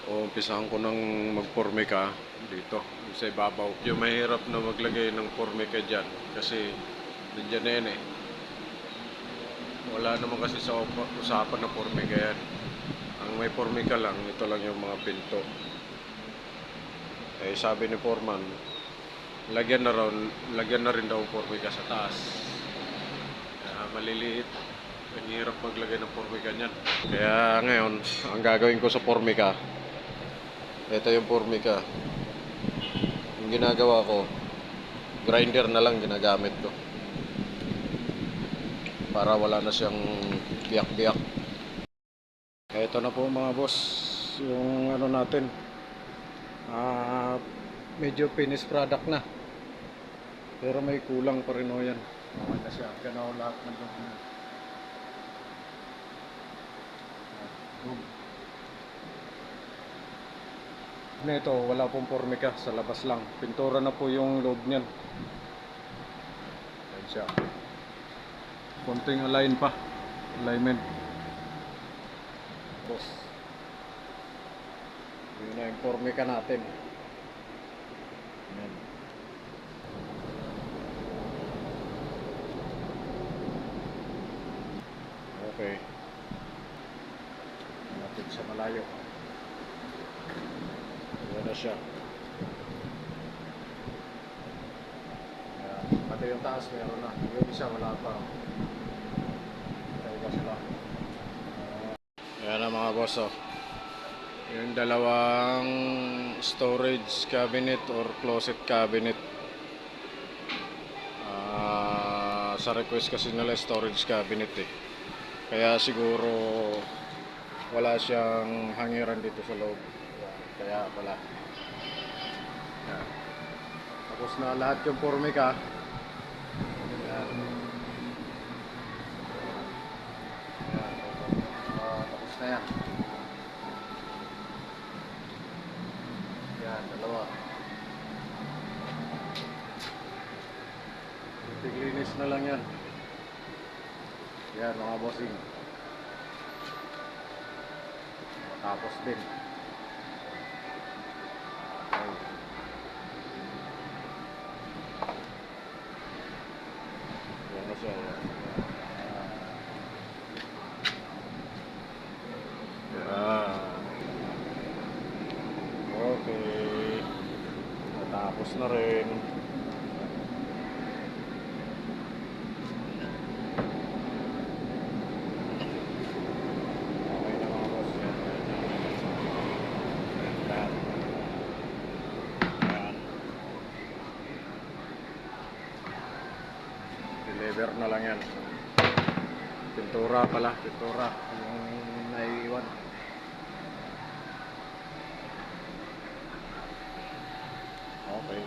Umpisahan ko ng magpormika dito sa ibabaw. Yung mahirap na maglagay ng pormika dyan kasi nandiyan na yan eh. Wala naman kasi sa usapan na pormika yan. Ang may pormika lang, ito lang yung mga pinto. Eh sabi ni Foreman, lagyan na rin daw pormika sa taas. Kaya maliliit. Ang hirap maglagay ng pormika niyan. Kaya ngayon, ang gagawin ko sa pormika, ito yung pormika. Yung ginagawa ko, grinder na lang ginagamit ko. Para wala na siyang biyak-biyak. Ito na po mga boss, yung ano natin. Medyo finished product na. Pero may kulang pa rin o yan. Okay na siya. Ganaw lahat ng document. Nito, wala pong pormika, sa labas lang. Pintura na po yung loob niyan. Ayan siya. Konting alignment. Boss. Yun na yung pormika natin. Ayan. Okay. Natin sa malayo. Ayan na siya. Ayan. Pati yung taas meron na. Yung isa wala pa. Tayo sila. Ayan na mga boss oh. Yung dalawang storage cabinet or closet cabinet. Sa request kasi nila storage cabinet eh. Kaya siguro wala siyang hangiran dito sa loob. Kaya wala. Yan. Tapos na lahat yung pormika. Yan. Yan. Tapos na yan. Yan, dalawa. Tiglinis na lang yan. Yan mga bossing. Tapos din. Yan na siya. Yan. Okay. Natapos na rin. Deliver na lang yan. Pintura yung naiiwan. Okay.